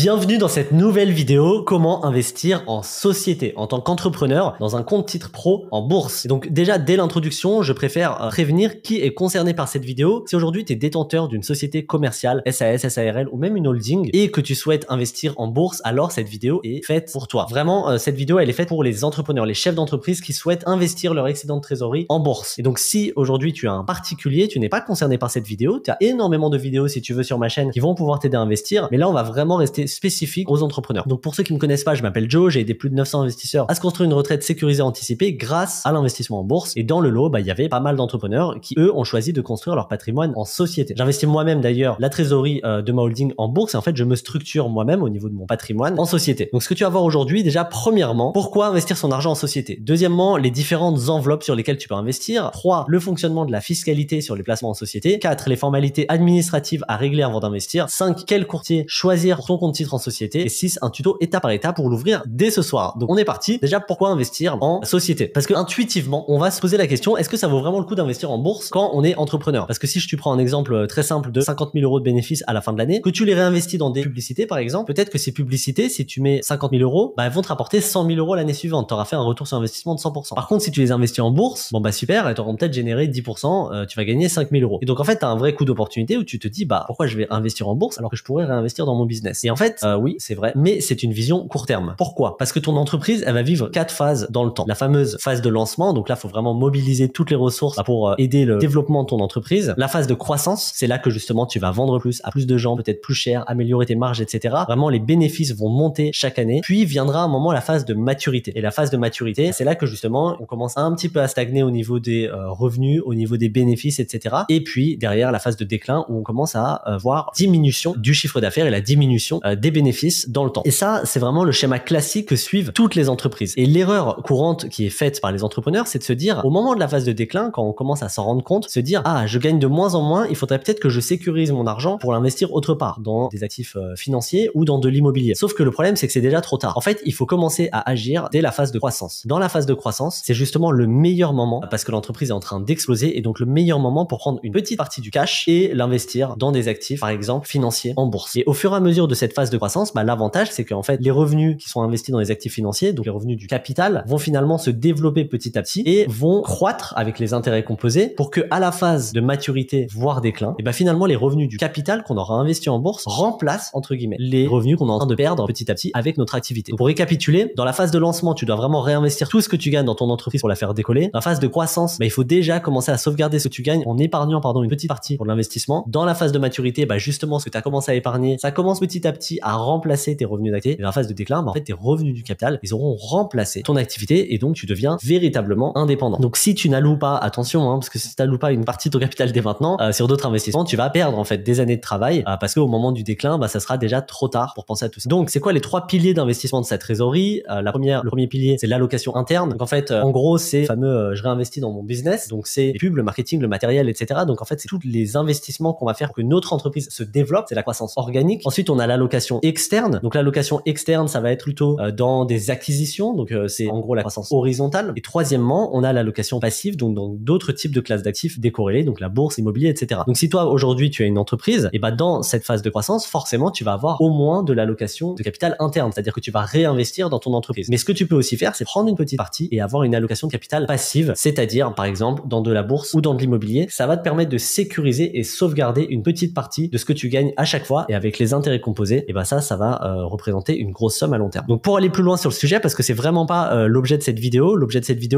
Bienvenue dans cette nouvelle vidéo, comment investir en société en tant qu'entrepreneur dans un compte titre pro en bourse. Et donc déjà dès l'introduction, je préfère prévenir qui est concerné par cette vidéo. Si aujourd'hui tu es détenteur d'une société commerciale, SAS, SARL ou même une holding et que tu souhaites investir en bourse, alors cette vidéo est faite pour toi. Vraiment, cette vidéo elle est faite pour les entrepreneurs, les chefs d'entreprise qui souhaitent investir leur excédent de trésorerie en bourse. Et donc si aujourd'hui tu es un particulier, tu n'es pas concerné par cette vidéo, tu as énormément de vidéos si tu veux sur ma chaîne qui vont pouvoir t'aider à investir, mais là on va vraiment rester spécifique aux entrepreneurs. Donc pour ceux qui me connaissent pas, je m'appelle Joe, j'ai aidé plus de 900 investisseurs à se construire une retraite sécurisée anticipée grâce à l'investissement en bourse. Et dans le lot, il y avait pas mal d'entrepreneurs qui eux ont choisi de construire leur patrimoine en société. J'investis moi-même d'ailleurs la trésorerie de ma holding en bourse et en fait je me structure moi-même au niveau de mon patrimoine en société. Donc ce que tu vas voir aujourd'hui, déjà premièrement, pourquoi investir son argent en société. Deuxièmement, les différentes enveloppes sur lesquelles tu peux investir. 3, le fonctionnement de la fiscalité sur les placements en société. 4, les formalités administratives à régler avant d'investir. 5, quel courtier choisir pour ton compte titre en société. Et 6, un tuto étape par étape pour l'ouvrir dès ce soir. Donc on est parti. Déjà, pourquoi investir en société? Parce que intuitivement, on va se poser la question, est-ce que ça vaut vraiment le coup d'investir en bourse quand on est entrepreneur? Parce que si je te prends un exemple très simple de 50 000 € de bénéfices à la fin de l'année, que tu les réinvestis dans des publicités par exemple, peut-être que ces publicités, si tu mets 50 000 €, elles vont te rapporter 100 000 € l'année suivante. Tu auras fait un retour sur investissement de 100%. Par contre, si tu les investis en bourse, super, elles t'auront peut-être généré 10%, tu vas gagner 5 000 €. Et donc en fait, tu as un vrai coup d'opportunité où tu te dis, pourquoi je vais investir en bourse alors que je pourrais réinvestir dans mon business? Et en fait, oui, c'est vrai, mais c'est une vision court terme. Pourquoi? Parce que ton entreprise, elle va vivre 4 phases dans le temps. La fameuse phase de lancement, donc là, il faut vraiment mobiliser toutes les ressources pour aider le développement de ton entreprise. La phase de croissance, c'est là que justement tu vas vendre plus à plus de gens, peut-être plus cher, améliorer tes marges, etc. Vraiment, les bénéfices vont monter chaque année. Puis viendra un moment la phase de maturité. Et la phase de maturité, c'est là que justement on commence un petit peu à stagner au niveau des revenus, au niveau des bénéfices, etc. Et puis derrière la phase de déclin où on commence à voir diminution du chiffre d'affaires et la diminution des bénéfices dans le temps. Et ça, c'est vraiment le schéma classique que suivent toutes les entreprises. Et l'erreur courante qui est faite par les entrepreneurs, c'est de se dire, au moment de la phase de déclin, quand on commence à s'en rendre compte, se dire, je gagne de moins en moins, il faudrait peut-être que je sécurise mon argent pour l'investir autre part, dans des actifs financiers ou dans de l'immobilier. Sauf que le problème, c'est que c'est déjà trop tard. En fait, il faut commencer à agir dès la phase de croissance. Dans la phase de croissance, c'est justement le meilleur moment parce que l'entreprise est en train d'exploser et donc le meilleur moment pour prendre une petite partie du cash et l'investir dans des actifs, par exemple, financiers en bourse. Et au fur et à mesure de cette phase de croissance, l'avantage, c'est qu'en fait, les revenus qui sont investis dans les actifs financiers, donc les revenus du capital, vont finalement se développer petit à petit et vont croître avec les intérêts composés pour que à la phase de maturité, voire déclin, et finalement, les revenus du capital qu'on aura investi en bourse remplacent, entre guillemets, les revenus qu'on est en train de perdre petit à petit avec notre activité. Donc, pour récapituler, dans la phase de lancement, tu dois vraiment réinvestir tout ce que tu gagnes dans ton entreprise pour la faire décoller. Dans la phase de croissance, il faut déjà commencer à sauvegarder ce que tu gagnes en épargnant, une petite partie pour l'investissement. Dans la phase de maturité, justement, ce que tu as commencé à épargner, ça commence petit à petit à remplacer tes revenus d'activité. Et dans la phase de déclin, en fait, tes revenus du capital, ils auront remplacé ton activité et donc tu deviens véritablement indépendant. Donc si tu n'alloues pas, attention, parce que si tu n'alloues pas une partie de ton capital dès maintenant sur d'autres investissements, tu vas perdre en fait des années de travail parce qu'au moment du déclin, ça sera déjà trop tard pour penser à tout ça. Donc c'est quoi les 3 piliers d'investissement de sa trésorerie? Le premier pilier, c'est l'allocation interne. Donc en fait, en gros, c'est le fameux je réinvestis dans mon business. Donc c'est les pubs, le marketing, le matériel, etc. Donc en fait, c'est tous les investissements qu'on va faire pour que notre entreprise se développe. C'est la croissance organique. Ensuite, on a l'allocation externe. Donc l'allocation externe, ça va être plutôt dans des acquisitions. Donc c'est en gros la croissance horizontale. Et troisièmement, on a l'allocation passive, donc dans d'autres types de classes d'actifs décorrélés, donc la bourse, immobilier, etc. Donc si toi aujourd'hui tu as une entreprise, et dans cette phase de croissance, forcément tu vas avoir au moins de l'allocation de capital interne, c'est-à-dire que tu vas réinvestir dans ton entreprise. Mais ce que tu peux aussi faire, c'est prendre une petite partie et avoir une allocation de capital passive, c'est-à-dire par exemple dans de la bourse ou dans de l'immobilier. Ça va te permettre de sécuriser et sauvegarder une petite partie de ce que tu gagnes à chaque fois, et avec les intérêts composés, ça va représenter une grosse somme à long terme. Donc pour aller plus loin sur le sujet, parce que c'est vraiment pas l'objet de cette vidéo,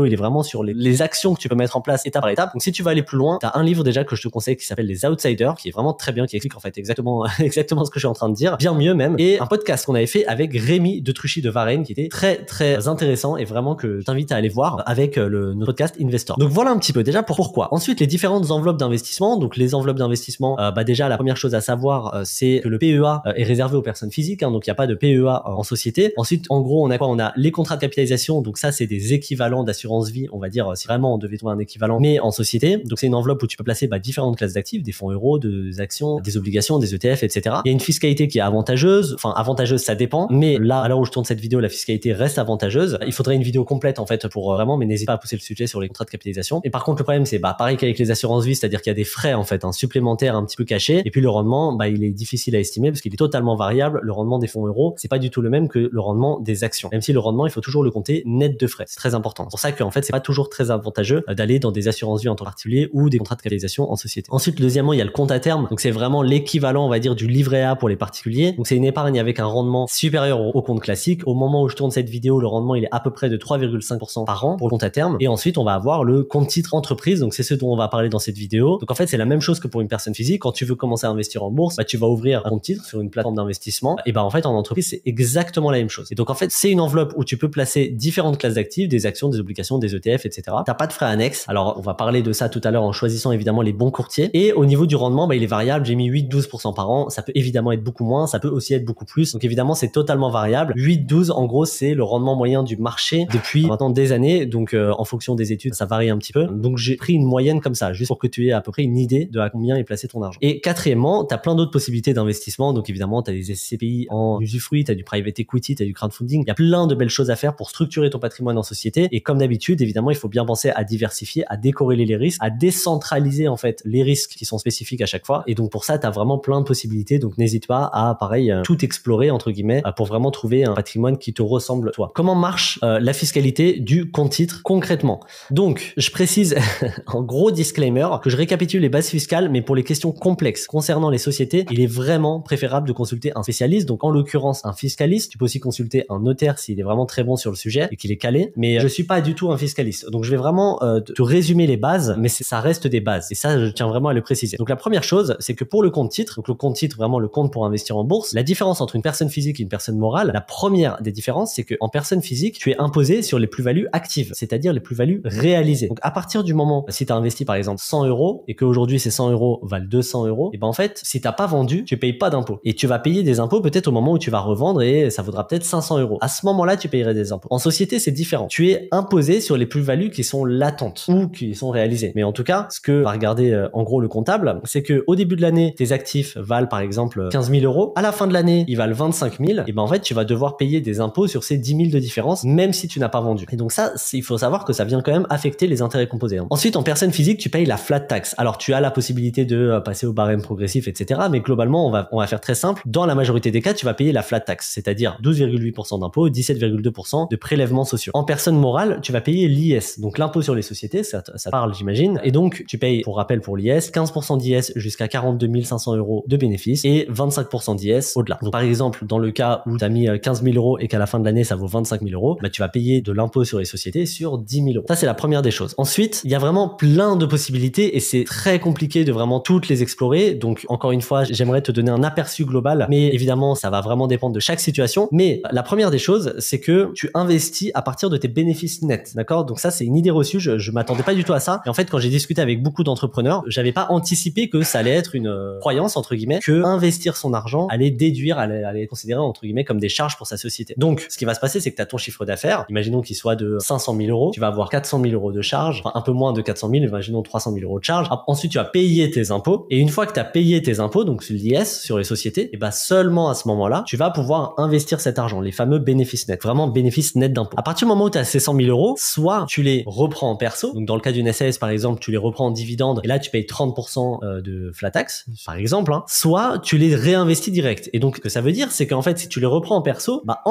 il est vraiment sur les actions que tu peux mettre en place étape par étape. Donc si tu veux aller plus loin, tu as un livre déjà que je te conseille qui s'appelle Les Outsiders, qui est vraiment très bien, qui explique en fait exactement ce que je suis en train de dire, bien mieux même, et un podcast qu'on avait fait avec Rémi de Truchy de Varennes qui était très très intéressant et vraiment que je t'invite à aller voir avec notre podcast Investor. Donc voilà un petit peu déjà pourquoi. Ensuite, les différentes enveloppes d'investissement. Donc les enveloppes d'investissement, déjà la première chose à savoir, c'est que le PEA est réservé aux personnes physiques, donc il n'y a pas de PEA en société. Ensuite, en gros, on a quoi? On a les contrats de capitalisation, donc ça c'est des équivalents d'assurance vie, on va dire, si vraiment on devait trouver un équivalent, mais en société. Donc c'est une enveloppe où tu peux placer différentes classes d'actifs, des fonds euros, des actions, des obligations, des ETF, etc. Il y a une fiscalité qui est avantageuse, ça dépend, mais là, à l'heure où je tourne cette vidéo, la fiscalité reste avantageuse. Il faudrait une vidéo complète en fait pour vraiment, mais n'hésite pas à pousser le sujet sur les contrats de capitalisation. Et par contre, le problème c'est pareil qu'avec les assurances vie, c'est-à-dire qu'il y a des frais en fait supplémentaires un petit peu cachés, et puis le rendement, il est difficile à estimer parce qu'il est totalement variable variable, le rendement des fonds euros, c'est pas du tout le même que le rendement des actions. Même si le rendement, il faut toujours le compter net de frais. C'est très important. C'est pour ça qu'en fait, c'est pas toujours très avantageux d'aller dans des assurances vie en tant que particulier ou des contrats de capitalisation en société. Ensuite, deuxièmement, il y a le compte à terme. Donc, c'est vraiment l'équivalent, on va dire, du livret A pour les particuliers. Donc, c'est une épargne avec un rendement supérieur au compte classique. Au moment où je tourne cette vidéo, le rendement, il est à peu près de 3,5% par an pour le compte à terme. Et ensuite, on va avoir le compte titre entreprise. Donc, c'est ce dont on va parler dans cette vidéo. Donc, en fait, c'est la même chose que pour une personne physique. Quand tu veux commencer à investir en bourse, tu vas ouvrir un compte titre sur une plateforme d'investissement. Et en fait, en entreprise, c'est exactement la même chose. Et donc, en fait, c'est une enveloppe où tu peux placer différentes classes d'actifs, des actions, des obligations, des ETF, etc. T'as pas de frais annexes. Alors, on va parler de ça tout à l'heure en choisissant évidemment les bons courtiers. Et au niveau du rendement, il est variable. J'ai mis 8-12% par an. Ça peut évidemment être beaucoup moins. Ça peut aussi être beaucoup plus. Donc, évidemment, c'est totalement variable. 8-12, en gros, c'est le rendement moyen du marché depuis maintenant des années. Donc, en fonction des études, ça varie un petit peu. Donc, j'ai pris une moyenne comme ça, juste pour que tu aies à peu près une idée de à combien est placé ton argent. Et quatrièmement, tu as plein d'autres possibilités d'investissement. Donc, évidemment, tu as des SCPI en usufruit, tu as du private equity, tu as du crowdfunding. Il y a plein de belles choses à faire pour structurer ton patrimoine en société. Et comme d'habitude, évidemment, il faut bien penser à diversifier, à décorréler les risques, à décentraliser en fait les risques qui sont spécifiques à chaque fois. Et donc, pour ça, tu as vraiment plein de possibilités. Donc, n'hésite pas à, pareil, tout explorer, entre guillemets, pour vraiment trouver un patrimoine qui te ressemble toi. Comment marche la fiscalité du compte titre concrètement? Donc, je précise en gros disclaimer que je récapitule les bases fiscales, mais pour les questions complexes concernant les sociétés, il est vraiment préférable de consulter un spécialiste. Donc, en l'occurrence, un fiscaliste. Tu peux aussi consulter un notaire s'il est vraiment très bon sur le sujet et qu'il est calé. Mais je suis pas du tout un fiscaliste. Donc, je vais vraiment te résumer les bases, mais ça reste des bases. Et ça, je tiens vraiment à le préciser. Donc, la première chose, c'est que pour le compte titre, donc le compte titre, vraiment le compte pour investir en bourse, la différence entre une personne physique et une personne morale, la première des différences, c'est que en personne physique, tu es imposé sur les plus-values actives, c'est-à-dire les plus-values réalisées. Donc, à partir du moment, si tu as investi par exemple 100 euros et qu'aujourd'hui ces 100 euros valent 200 euros, et en fait, si t'as pas vendu, tu payes pas d'impôts. Et tu vas payer des impôts peut-être au moment où tu vas revendre et ça vaudra peut-être 500 euros. À ce moment-là, tu payerais des impôts. En société, c'est différent. Tu es imposé sur les plus-values qui sont latentes ou qui sont réalisées. Mais en tout cas, ce que va regarder en gros le comptable, c'est que au début de l'année, tes actifs valent par exemple 15 000 euros. À la fin de l'année, ils valent 25 000. Et en fait, tu vas devoir payer des impôts sur ces 10 000 de différence, même si tu n'as pas vendu. Et donc ça, il faut savoir que ça vient quand même affecter les intérêts composés. Ensuite, en personne physique, tu payes la flat tax. Alors, tu as la possibilité de passer au barème progressif, etc. Mais globalement, on va faire très simple. Dans la majorité des cas, tu vas payer la flat tax, c'est-à-dire 12,8% d'impôts, 17,2% de prélèvements sociaux. En personne morale, tu vas payer l'IS, donc l'impôt sur les sociétés, ça parle, j'imagine. Et donc, tu payes, pour rappel, pour l'IS, 15% d'IS jusqu'à 42 500 euros de bénéfices et 25% d'IS au-delà. Donc, par exemple, dans le cas où tu as mis 15 000 euros et qu'à la fin de l'année, ça vaut 25 000 euros, tu vas payer de l'impôt sur les sociétés sur 10 000 euros. Ça, c'est la première des choses. Ensuite, il y a vraiment plein de possibilités et c'est très compliqué de vraiment toutes les explorer. Donc, encore une fois, j'aimerais te donner un aperçu global, mais évidemment, ça va vraiment dépendre de chaque situation. Mais la première des choses, c'est que tu investis à partir de tes bénéfices nets. D'accord? Donc ça, c'est une idée reçue. Je m'attendais pas du tout à ça. Et en fait, quand j'ai discuté avec beaucoup d'entrepreneurs, j'avais pas anticipé que ça allait être une croyance, entre guillemets, que investir son argent allait déduire, allait être considéré, entre guillemets, comme des charges pour sa société. Donc, ce qui va se passer, c'est que tu as ton chiffre d'affaires. Imaginons qu'il soit de 500 000 euros. Tu vas avoir 400 000 euros de charges, enfin, un peu moins de 400 000, imaginons 300 000 euros de charges. Ensuite, tu vas payer tes impôts. Et une fois que tu as payé tes impôts, donc sur l'IS, sur les sociétés, et seulement à ce moment-là, tu vas pouvoir investir cet argent, les fameux bénéfices nets, vraiment bénéfices nets d'impôts. À partir du moment où tu as ces 100 000 euros, soit tu les reprends en perso, donc dans le cas d'une SAS par exemple, tu les reprends en dividende et là tu payes 30% de flat tax, par exemple, soit tu les réinvestis direct. Et donc, ce que ça veut dire, c'est qu'en fait, si tu les reprends en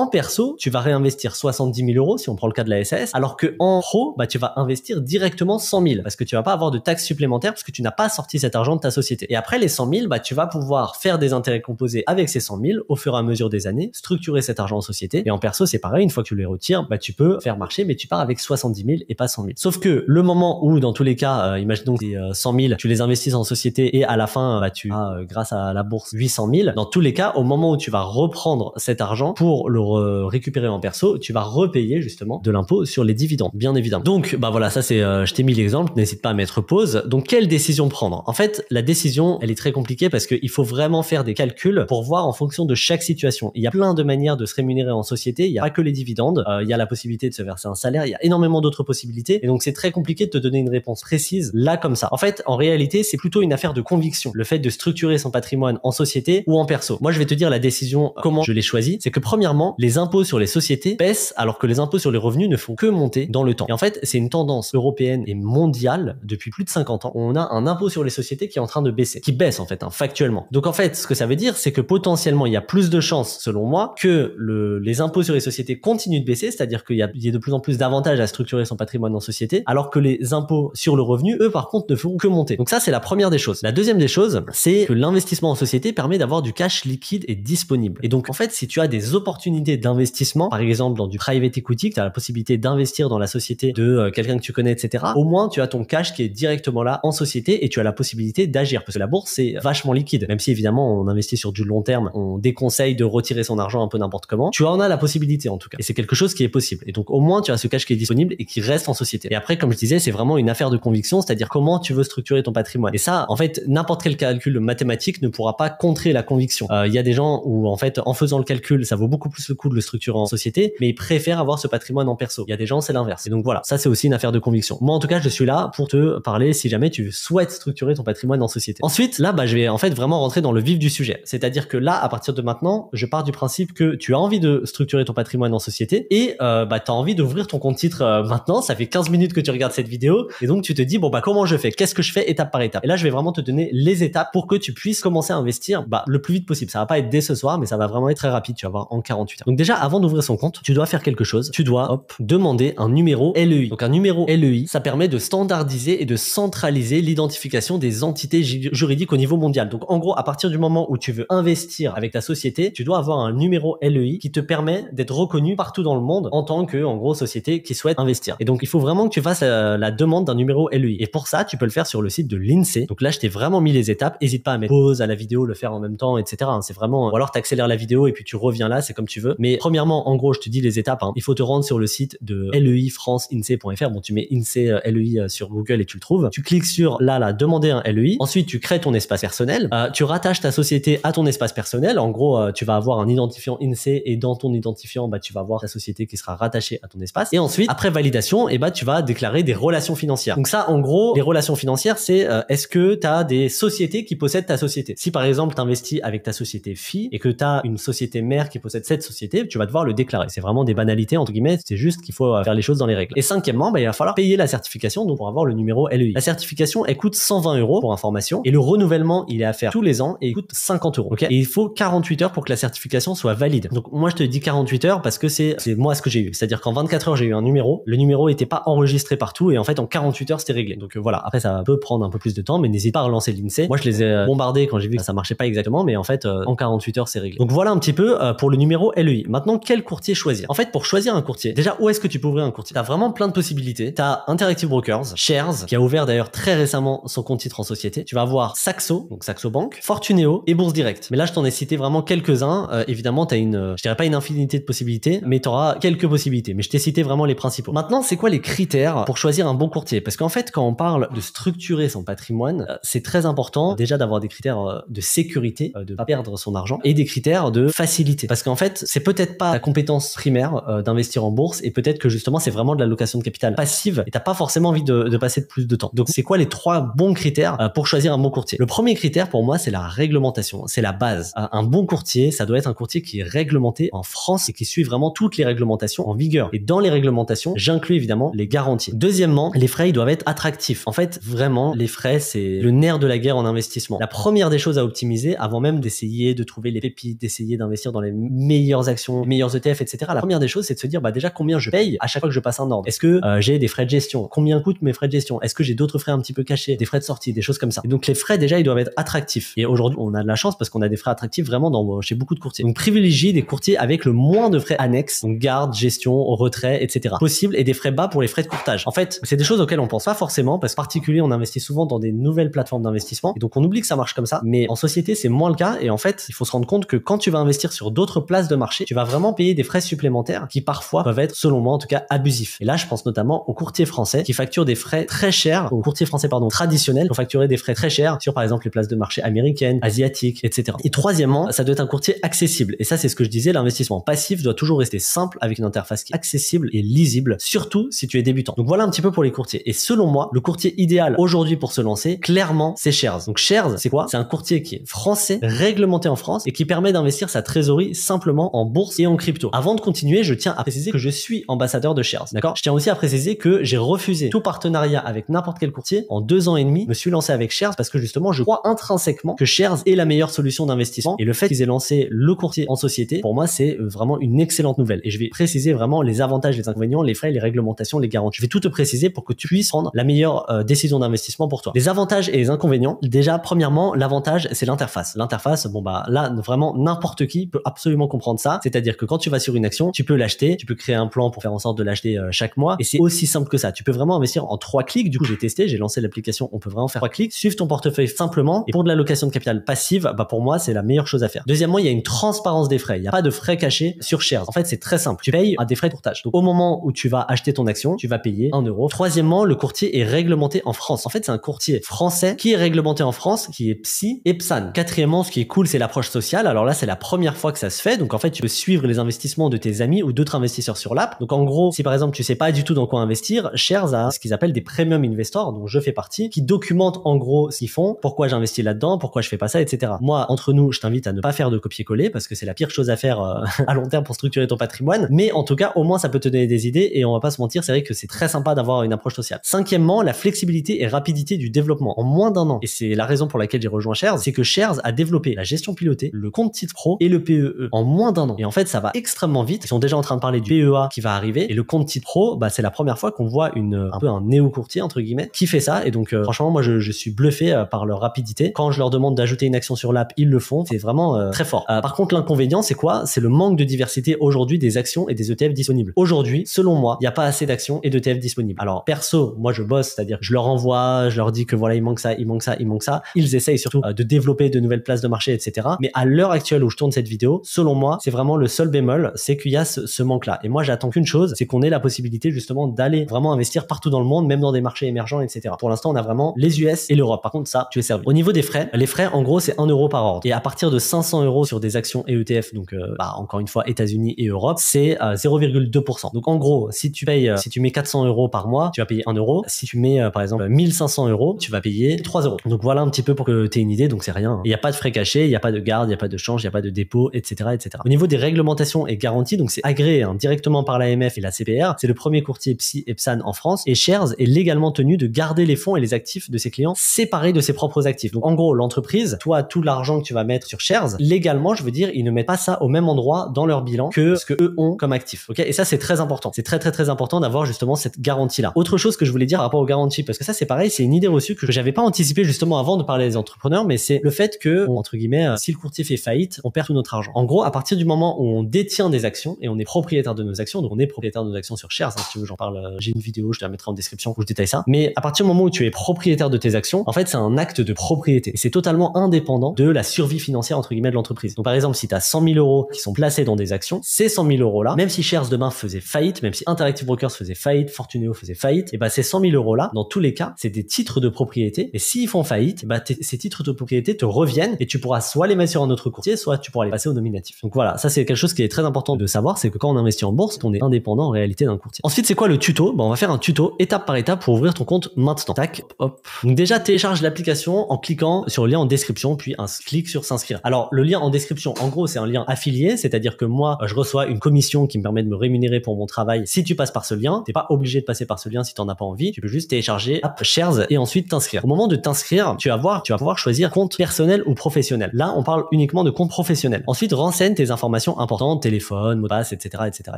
perso, tu vas réinvestir 70 000 euros si on prend le cas de la SAS, alors que en pro, tu vas investir directement 100 000 parce que tu vas pas avoir de taxes supplémentaires parce que tu n'as pas sorti cet argent de ta société. Et après les 100 000, tu vas pouvoir faire des intérêts composés avec ces 100 000 au fur et à mesure des années, structurer cet argent en société. Et en perso, c'est pareil, une fois que tu les retires, tu peux faire marcher, mais tu pars avec 70 000 et pas 100 000. Sauf que le moment où, dans tous les cas, imaginons que tes 100 000, tu les investis en société et à la fin, tu as, grâce à la bourse, 800 000. Dans tous les cas, au moment où tu vas reprendre cet argent pour le récupérer en perso, tu vas repayer justement de l'impôt sur les dividendes, bien évidemment. Donc, voilà, ça c'est, je t'ai mis l'exemple, n'hésite pas à mettre pause. Donc, quelle décision prendre? En fait, la décision, elle est très compliquée parce qu'il faut vraiment faire des calculs pour voir en fonction de chaque situation. Il y a plein de manières de se rémunérer en société. Il n'y a pas que les dividendes. Il y a la possibilité de se verser un salaire. Il y a énormément d'autres possibilités. Et donc, c'est très compliqué de te donner une réponse précise là comme ça. En fait, en réalité, c'est plutôt une affaire de conviction. Le fait de structurer son patrimoine en société ou en perso. Moi, je vais te dire la décision, comment je l'ai choisie. C'est que premièrement, les impôts sur les sociétés baissent alors que les impôts sur les revenus ne font que monter dans le temps. Et en fait, c'est une tendance européenne et mondiale depuis plus de 50 ans. On a un impôt sur les sociétés qui est en train de baisser, qui baisse en fait, factuellement. Donc en fait, ce que ça veut dire, c'est que potentiellement, il y a plus de chances, selon moi, que les impôts sur les sociétés continuent de baisser, c'est-à-dire qu'il y a de plus en plus d'avantages à structurer son patrimoine en société, alors que les impôts sur le revenu, eux, par contre, ne feront que monter. Donc ça, c'est la première des choses. La deuxième des choses, c'est que l'investissement en société permet d'avoir du cash liquide et disponible. Et donc, en fait, si tu as des opportunités d'investissement, par exemple dans du private equity, que tu as la possibilité d'investir dans la société de quelqu'un que tu connais, etc., au moins, tu as ton cash qui est directement là en société et tu as la possibilité d'agir. Parce que la bourse, c'est vachement liquide. Même si, évidemment, on investit sur du long terme, on déconseille de retirer son argent un peu n'importe comment. Tu en as la possibilité, en tout cas. Et c'est quelque chose qui est possible. Et donc, au moins, tu as ce cash qui est disponible et qui reste en société. Et après, comme je disais, c'est vraiment une affaire de conviction, c'est-à-dire comment tu veux structurer ton patrimoine. Et ça, en fait, n'importe quel calcul mathématique ne pourra pas contrer la conviction. Il y a des gens où, en fait, en faisant le calcul, ça vaut beaucoup plus le coup de le structurer en société, mais ils préfèrent avoir ce patrimoine en perso. Il y a des gens, c'est l'inverse. Et donc voilà, ça c'est aussi une affaire de conviction. Moi, en tout cas, je suis là pour te parler si jamais tu souhaites structurer ton patrimoine en société. Ensuite, là, je vais en fait vraiment rentrer dans le vif du sujet. C'est-à-dire que là, à partir de maintenant, je pars du principe que tu as envie de structurer ton patrimoine en société et tu as envie d'ouvrir ton compte titre maintenant. Ça fait 15 minutes que tu regardes cette vidéo et donc tu te dis, comment je fais? Qu'est-ce que je fais étape par étape? Et là, je vais vraiment te donner les étapes pour que tu puisses commencer à investir le plus vite possible. Ça va pas être dès ce soir, mais ça va vraiment être très rapide. Tu vas voir en 48 heures. Donc déjà, avant d'ouvrir son compte, tu dois faire quelque chose. Tu dois demander un numéro LEI. Donc un numéro LEI, ça permet de standardiser et de centraliser l'identification des entités juridiques au niveau mondial. Donc en gros, à partir du moment où tu veux investir avec ta société, tu dois avoir un numéro LEI qui te permet d'être reconnu partout dans le monde en tant que, en gros, société qui souhaite investir. Et donc il faut vraiment que tu fasses la demande d'un numéro LEI. Et pour ça, tu peux le faire sur le site de l'INSEE. Donc là, je t'ai vraiment mis les étapes. N'hésite pas à mettre pause à la vidéo, le faire en même temps, etc. C'est vraiment, ou alors t'accélères la vidéo et puis tu reviens là, c'est comme tu veux. Mais premièrement, en gros, je te dis les étapes. Il faut te rendre sur le site de leifranceinsee.fr. Bon, tu mets INSEE LEI sur Google et tu le trouves. Tu cliques sur là, demander un LEI. Ensuite, tu crées ton espace personnel. Tu rattaches ta société à ton espace personnel. En gros, tu vas avoir un identifiant INSEE et dans ton identifiant, tu vas avoir ta société qui sera rattachée à ton espace. Et ensuite, après validation, tu vas déclarer des relations financières. Donc ça, en gros, les relations financières, c'est est-ce que tu as des sociétés qui possèdent ta société? Si par exemple, tu investis avec ta société fille et que tu as une société mère qui possède cette société, tu vas devoir le déclarer. C'est vraiment des banalités, entre guillemets, c'est juste qu'il faut faire les choses dans les règles. Et cinquièmement, il va falloir payer la certification donc pour avoir le numéro LEI. La certification, elle coûte 120 € pour information et le renouvellement, il est à faire tous les ans et il coûte 50 €. Okay, et il faut 48 heures pour que la certification soit valide. Donc moi, je te dis 48 heures parce que c'est moi ce que j'ai eu. C'est-à-dire qu'en 24 heures, j'ai eu un numéro. Le numéro était pas enregistré partout et en fait, en 48 heures, c'était réglé. Donc voilà. Après, ça peut prendre un peu plus de temps, mais n'hésite pas à relancer l'INSEE. Moi, je les ai bombardés quand j'ai vu que ça marchait pas exactement, mais en fait, en 48 heures, c'est réglé. Donc voilà un petit peu pour le numéro LEI. Maintenant, quel courtier choisir? En fait, pour choisir un courtier, déjà, où est-ce que tu peux ouvrir un courtier? T'as vraiment plein de possibilités. T'as Interactive Brokers, Shares, qui a ouvert d'ailleurs très récemment son compte titre en société. Tu vas avoir Saxo, donc Saxo Bank, Fortuneo et Bourse Direct. Mais là, je t'en ai cité vraiment quelques-uns. Évidemment, t'as je dirais pas une infinité de possibilités, mais t'auras quelques possibilités. Mais je t'ai cité vraiment les principaux. Maintenant, c'est quoi les critères pour choisir un bon courtier? Parce qu'en fait, quand on parle de structurer son patrimoine, c'est très important déjà d'avoir des critères de sécurité, de pas perdre son argent, et des critères de facilité. Parce qu'en fait, c'est peut-être pas ta compétence primaire d'investir en bourse, et peut-être que justement, c'est vraiment de l'allocation de capital passive, et t'as pas forcément envie de passer de plus de temps. Donc, c'est quoi les 3 bons critères pour choisir un bon courtier? Le premier critère pour moi, c'est la réglementation. C'est la base. Un bon courtier, ça doit être un courtier qui est réglementé en France et qui suit vraiment toutes les réglementations en vigueur. Et dans les réglementations, j'inclus évidemment les garanties. Deuxièmement, les frais, ils doivent être attractifs. En fait, vraiment, les frais, c'est le nerf de la guerre en investissement. La première des choses à optimiser, avant même d'essayer de trouver les pépites, d'essayer d'investir dans les meilleures actions, les meilleurs ETF, etc. La première des choses, c'est de se dire, déjà combien je paye à chaque fois que je passe un ordre. Est-ce que j'ai des frais de gestion? Combien coûtent mes frais de gestion? Est-ce que j'ai d'autres frais un petit peu cachés? Des frais de sortie, des choses comme ça. Et donc les frais, déjà, ils doivent être attractifs. Et aujourd'hui, on a de la chance parce qu'on a des frais attractifs vraiment chez beaucoup de courtiers. Donc privilégiez des courtiers avec le moins de frais annexes, donc garde, gestion, retrait, etc. possible, et des frais bas pour les frais de courtage. En fait, c'est des choses auxquelles on pense pas forcément parce qu'en particulier, on investit souvent dans des nouvelles plateformes d'investissement et donc on oublie que ça marche comme ça. Mais en société, c'est moins le cas et en fait, il faut se rendre compte que quand tu vas investir sur d'autres places de marché, tu vas vraiment payer des frais supplémentaires qui parfois peuvent être, selon moi en tout cas, abusifs. Et là, je pense notamment aux courtiers français qui facturent des frais très chers, aux courtiers français traditionnels qui ont facturé des frais très chers sur par exemple les places de marché américaines, asiatiques, etc. Et troisièmement, ça doit être un courtier accessible. Et ça, c'est ce que je disais, l'investissement passif doit toujours rester simple avec une interface qui est accessible et lisible, surtout si tu es débutant. Donc voilà un petit peu pour les courtiers. Et selon moi, le courtier idéal aujourd'hui pour se lancer, clairement, c'est Shares. Donc Shares, c'est quoi? C'est un courtier qui est français, réglementé en France et qui permet d'investir sa trésorerie simplement en bourse et en crypto. Avant de continuer, je tiens à préciser que je suis ambassadeur de Shares. D'accord? Je tiens aussi à préciser que j'ai refusé tout partenariat avec n'importe quel courtier. En 2 ans et demi, je me suis lancé avec Shares parce que justement, je crois intrinsèquement que Shares est la meilleure solution d'investissement d'investissement. Et le fait qu'ils aient lancé le courtier en société, pour moi, c'est vraiment une excellente nouvelle. Et je vais préciser vraiment les avantages, les inconvénients, les frais, les réglementations, les garanties. Je vais tout te préciser pour que tu puisses prendre la meilleure décision d'investissement pour toi. Les avantages et les inconvénients. Déjà, premièrement, l'avantage, c'est l'interface. L'interface, bon bah là, vraiment n'importe qui peut absolument comprendre ça. C'est-à-dire que quand tu vas sur une action, tu peux l'acheter, tu peux créer un plan pour faire en sorte de l'acheter chaque mois. Et c'est aussi simple que ça. Tu peux vraiment investir en 3 clics. Du coup, j'ai testé, j'ai lancé l'application. On peut vraiment faire 3 clics, suivre ton portefeuille simplement. Et pour de l'allocation de capital passive, bah pour moi, c'est la meilleure chose à faire. Deuxièmement, il y a une transparence des frais. Il n'y a pas de frais cachés sur Shares. En fait, c'est très simple. Tu payes à des frais de courtage. Donc, au moment où tu vas acheter ton action, tu vas payer 1 euro. Troisièmement, le courtier est réglementé en France. En fait, c'est un courtier français qui est réglementé en France, qui est PSI et PSAN. Quatrièmement, ce qui est cool, c'est l'approche sociale. Alors là, c'est la première fois que ça se fait. Donc, en fait, tu peux suivre les investissements de tes amis ou d'autres investisseurs sur l'app. Donc, en gros, si par exemple, tu sais pas du tout dans quoi investir, Shares a ce qu'ils appellent des premium investors, dont je fais partie, qui documentent en gros ce qu'ils font, pourquoi j'investis là-dedans, pourquoi je fais pas ça, etc. Moi, entre nous, je t'invite à ne pas faire de copier-coller parce que c'est la pire chose à faire à long terme pour structurer ton patrimoine. Mais en tout cas, au moins, ça peut te donner des idées et on va pas se mentir, c'est vrai que c'est très sympa d'avoir une approche sociale. Cinquièmement, la flexibilité et rapidité du développement en moins d'1 an. Et c'est la raison pour laquelle j'ai rejoint Shares, c'est que Shares a développé la gestion pilotée, le compte titre pro et le PEE en moins d'1 an. Et en fait, ça va extrêmement vite. Ils sont déjà en train de parler du PEA qui va arriver et le compte titre pro, bah, c'est la première fois qu'on voit un peu un néo-courtier entre guillemets qui fait ça. Et donc, franchement, moi, je suis bluffé par leur rapidité. Quand je leur demande d'ajouter une action sur l'app, ils le font. C'est vraiment très fort. Par contre, l'inconvénient, c'est quoi? C'est le manque de diversité aujourd'hui des actions et des ETF disponibles. Aujourd'hui, selon moi, il n'y a pas assez d'actions et d'ETF disponibles. Alors, perso, moi, je bosse, c'est-à-dire que je leur envoie, je leur dis que voilà, il manque ça, il manque ça, il manque ça. Ils essayent surtout de développer de nouvelles places de marché, etc. Mais à l'heure actuelle où je tourne cette vidéo, selon moi, c'est vraiment le seul bémol, c'est qu'il y a ce manque-là. Et moi, j'attends qu'une chose, c'est qu'on ait la possibilité justement d'aller vraiment investir partout dans le monde, même dans des marchés émergents, etc. Pour l'instant, on a vraiment les US et l'Europe. Par contre, ça, tu es servi. Au niveau des frais, les frais, en gros, c'est 1 euro par ordre. Et à partir de 500 euros sur des actions et ETF, donc encore une fois, États-Unis et Europe, c'est 0,2%. Donc en gros, si tu mets 400 euros par mois, tu vas payer 1 euro. Si tu mets par exemple 1500 euros, tu vas payer 3 euros. Donc voilà un petit peu pour que tu aies une idée. Donc c'est rien. Il n'y a pas de frais cachés, il n'y a pas de garde, il n'y a pas de change, il n'y a pas de dépôt, etc., etc. Au niveau des réglementations et garanties, donc c'est agréé directement par l'AMF et la CPR. C'est le premier courtier PSI et PSAN en France. Et Shares est légalement tenu de garder les fonds et les actifs de ses clients séparés de ses propres actifs. Donc en gros, l'entreprise, toi, tout l'argent que tu vas mettre sur Shares, légalement, je veux dire, ils ne mettent pas ça au même endroit dans leur bilan que ce que eux ont comme actif. Ok? Et ça, c'est très important. C'est très, très, très important d'avoir justement cette garantie-là. Autre chose que je voulais dire par rapport aux garanties, parce que ça, c'est pareil, c'est une idée reçue que j'avais pas anticipé justement avant de parler des entrepreneurs, mais c'est le fait que, entre guillemets, si le courtier fait faillite, on perd tout notre argent. En gros, à partir du moment où on détient des actions et on est propriétaire de nos actions, donc on est propriétaire de nos actions sur Shares, hein, si tu veux, j'en parle, j'ai une vidéo, je te la mettrai en description où je détaille ça. Mais à partir du moment où tu es propriétaire de tes actions, en fait, c'est un acte de propriété. Et c'est totalement indépendant de la survie financière, entre guillemets, de l'entreprise. Donc, par exemple, si tu as 100 000 euros qui sont placés dans des actions, ces 100 000 euros là, même si Shares demain faisait faillite, même si Interactive Brokers faisait faillite, Fortuneo faisait faillite, et bah, ces 100 000 euros là, dans tous les cas, c'est des titres de propriété. Et s'ils font faillite, bah, ces titres de propriété te reviennent et tu pourras soit les mettre sur un autre courtier, soit tu pourras les passer au nominatif. Donc voilà, ça c'est quelque chose qui est très important de savoir, c'est que quand on investit en bourse, on est indépendant en réalité d'un courtier. Ensuite, c'est quoi le tuto? Bah, on va faire un tuto étape par étape pour ouvrir ton compte maintenant. Tac, hop. Donc déjà, télécharge l'application en cliquant sur le lien en description, puis un clic sur s'inscrire. Alors, le lien en description, en gros, c'est un lien affilié, c'est-à-dire que moi, je reçois une commission qui me permet de me rémunérer pour mon travail. Si tu passes par ce lien, t'es pas obligé de passer par ce lien si t'en as pas envie. Tu peux juste télécharger app Shares et ensuite t'inscrire. Au moment de t'inscrire, tu vas pouvoir choisir compte personnel ou professionnel. Là, on parle uniquement de compte professionnel. Ensuite, renseigne tes informations importantes, téléphone, mot de passe, etc., etc.,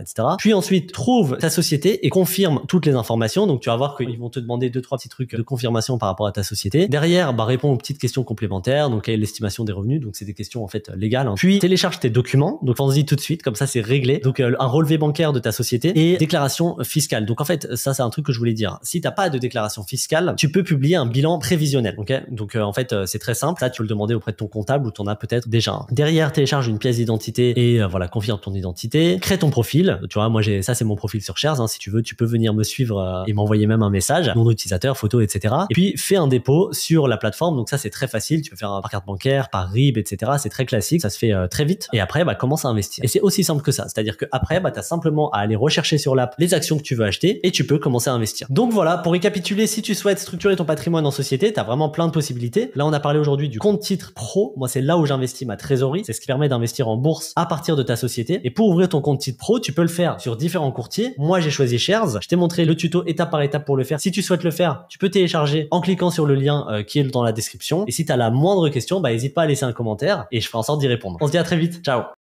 etc. Puis ensuite, trouve ta société et confirme toutes les informations. Donc, tu vas voir qu'ils vont te demander 2-3 petits trucs de confirmation par rapport à ta société. Derrière, bah, réponds aux petites questions complémentaires. Donc, quelle est l'estimation des revenus? Donc, c'est des questions en fait légales. Hein. Puis, télécharge tes documents. Donc, pense-y tout de suite. Comme ça, c'est réglé. Donc, un relevé bancaire de ta société et déclaration fiscale. Donc, en fait, ça, c'est un truc que je voulais dire. Si t'as pas de déclaration fiscale, tu peux publier un bilan prévisionnel. Ok? Donc, en fait, c'est très simple. Ça, tu peux le demander auprès de ton comptable ou t'en as peut-être déjà un. Derrière, télécharge une pièce d'identité et voilà, confirme ton identité. Crée ton profil. Tu vois, moi, ça, c'est mon profil sur Shares. Hein. Si tu veux, tu peux venir me suivre et m'envoyer même un message, nom d'utilisateur, photo, etc. Et puis, fais un dépôt sur la plateforme. Donc, ça, c'est très facile. Tu peux faire par carte bancaire, par RIB, etc. C'est très classique. Ça se fait très vite. Et après, bah, commence à investir. Et c'est aussi simple que ça. C'est-à-dire que après, bah, t'as simplement à aller rechercher sur l'app les actions que tu veux acheter et tu peux commencer à investir. Donc voilà, pour récapituler, si tu souhaites structurer ton patrimoine en société, t'as vraiment plein de possibilités. Là, on a parlé aujourd'hui du compte titre pro. Moi, c'est là où j'investis ma trésorerie. C'est ce qui permet d'investir en bourse à partir de ta société. Et pour ouvrir ton compte titre pro, tu peux le faire sur différents courtiers. Moi, j'ai choisi Shares. Je t'ai montré le tuto étape par étape pour le faire. Si tu souhaites le faire, tu peux télécharger en cliquant sur le lien qui est dans la description. Et si tu as la moindre question, bah, n'hésite pas à laisser un commentaire commentaire et je ferai en sorte d'y répondre. On se dit à très vite. Ciao.